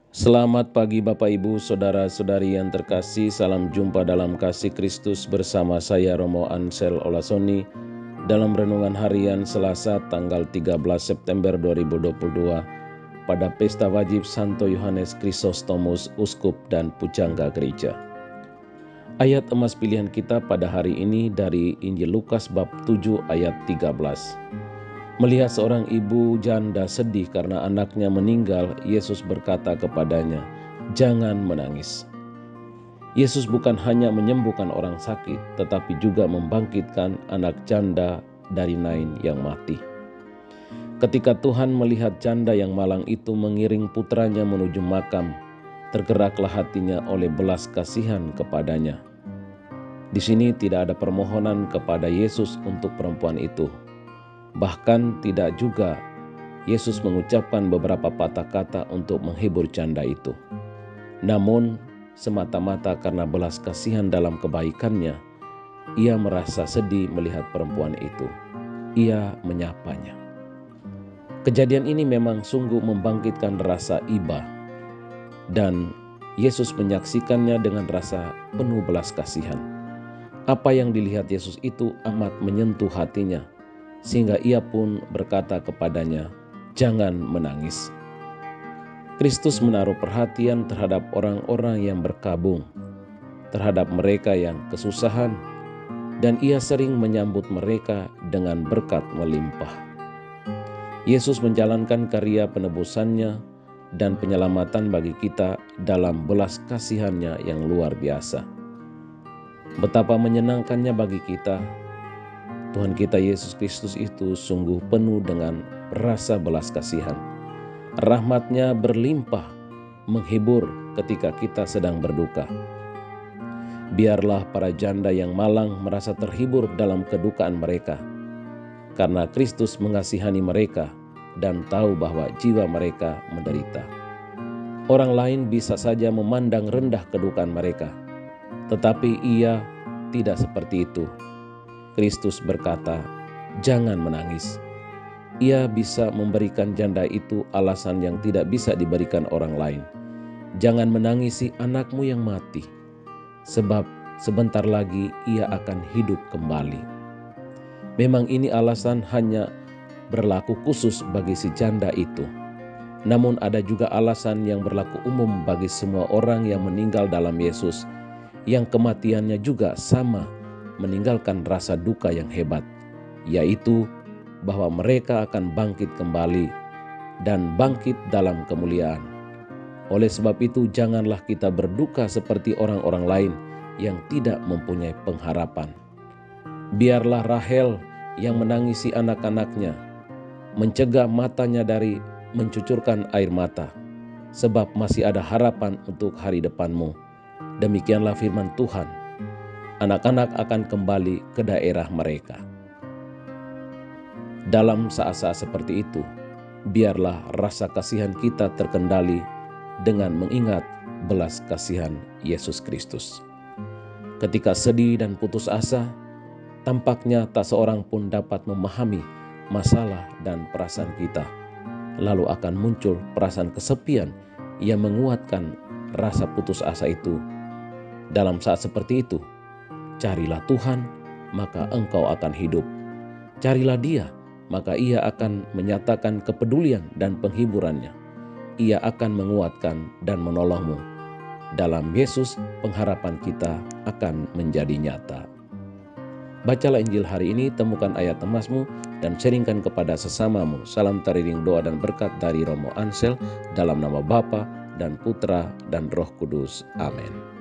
Selamat pagi Bapak Ibu, Saudara-saudari yang terkasih. Salam jumpa dalam kasih Kristus bersama saya Romo Ansel Olasoni dalam renungan harian Selasa tanggal 13 September 2022 pada pesta wajib Santo Yohanes Chrysostomus, Uskup dan Pujangga Gereja. Ayat emas pilihan kita pada hari ini dari Injil Lukas bab 7 ayat 13. Melihat seorang ibu janda sedih karena anaknya meninggal, Yesus berkata kepadanya, "Jangan menangis." Yesus bukan hanya menyembuhkan orang sakit, tetapi juga membangkitkan anak janda dari Nain yang mati. Ketika Tuhan melihat janda yang malang itu mengiring putranya menuju makam, tergeraklah hatinya oleh belas kasihan kepadanya. Di sini tidak ada permohonan kepada Yesus untuk perempuan itu. Bahkan tidak juga Yesus mengucapkan beberapa patah kata untuk menghibur janda itu. Namun semata-mata karena belas kasihan dalam kebaikannya, ia merasa sedih melihat perempuan itu. Ia menyapanya. Kejadian ini memang sungguh membangkitkan rasa iba, dan Yesus menyaksikannya dengan rasa penuh belas kasihan. Apa yang dilihat Yesus itu amat menyentuh hatinya, sehingga ia pun berkata kepadanya, "Jangan menangis." Kristus menaruh perhatian terhadap orang-orang yang berkabung, terhadap mereka yang kesusahan, dan ia sering menyambut mereka dengan berkat melimpah. Yesus menjalankan karya penebusannya dan penyelamatan bagi kita dalam belas kasihannya yang luar biasa. Betapa menyenangkannya bagi kita, Tuhan kita Yesus Kristus itu sungguh penuh dengan rasa belas kasihan. Rahmat-Nya berlimpah menghibur ketika kita sedang berduka. Biarlah para janda yang malang merasa terhibur dalam kedukaan mereka, karena Kristus mengasihani mereka dan tahu bahwa jiwa mereka menderita. Orang lain bisa saja memandang rendah kedukaan mereka, tetapi Ia tidak seperti itu. Kristus berkata, "Jangan menangis." Ia bisa memberikan janda itu alasan yang tidak bisa diberikan orang lain. "Jangan menangisi anakmu yang mati, sebab sebentar lagi ia akan hidup kembali." Memang ini alasan hanya berlaku khusus bagi si janda itu. Namun ada juga alasan yang berlaku umum bagi semua orang yang meninggal dalam Yesus, yang kematiannya juga sama meninggalkan rasa duka yang hebat, yaitu bahwa mereka akan bangkit kembali dan bangkit dalam kemuliaan. Oleh sebab itu, janganlah kita berduka seperti orang-orang lain yang tidak mempunyai pengharapan. Biarlah Rahel yang menangisi anak-anaknya mencegah matanya dari mencucurkan air mata, sebab masih ada harapan untuk hari depanmu. Demikianlah firman Tuhan. Anak-anak akan kembali ke daerah mereka. Dalam saat-saat seperti itu, biarlah rasa kasihan kita terkendali dengan mengingat belas kasihan Yesus Kristus. Ketika sedih dan putus asa, tampaknya tak seorang pun dapat memahami masalah dan perasaan kita. Lalu akan muncul perasaan kesepian yang menguatkan rasa putus asa itu. Dalam saat seperti itu, carilah Tuhan, maka engkau akan hidup. Carilah Dia, maka Ia akan menyatakan kepedulian dan penghiburannya. Ia akan menguatkan dan menolongmu. Dalam Yesus, pengharapan kita akan menjadi nyata. Bacalah Injil hari ini, temukan ayat emasmu, dan sharingkan kepada sesamamu. Salam teriring doa dan berkat dari Romo Ansel, dalam nama Bapa dan Putra dan Roh Kudus. Amin.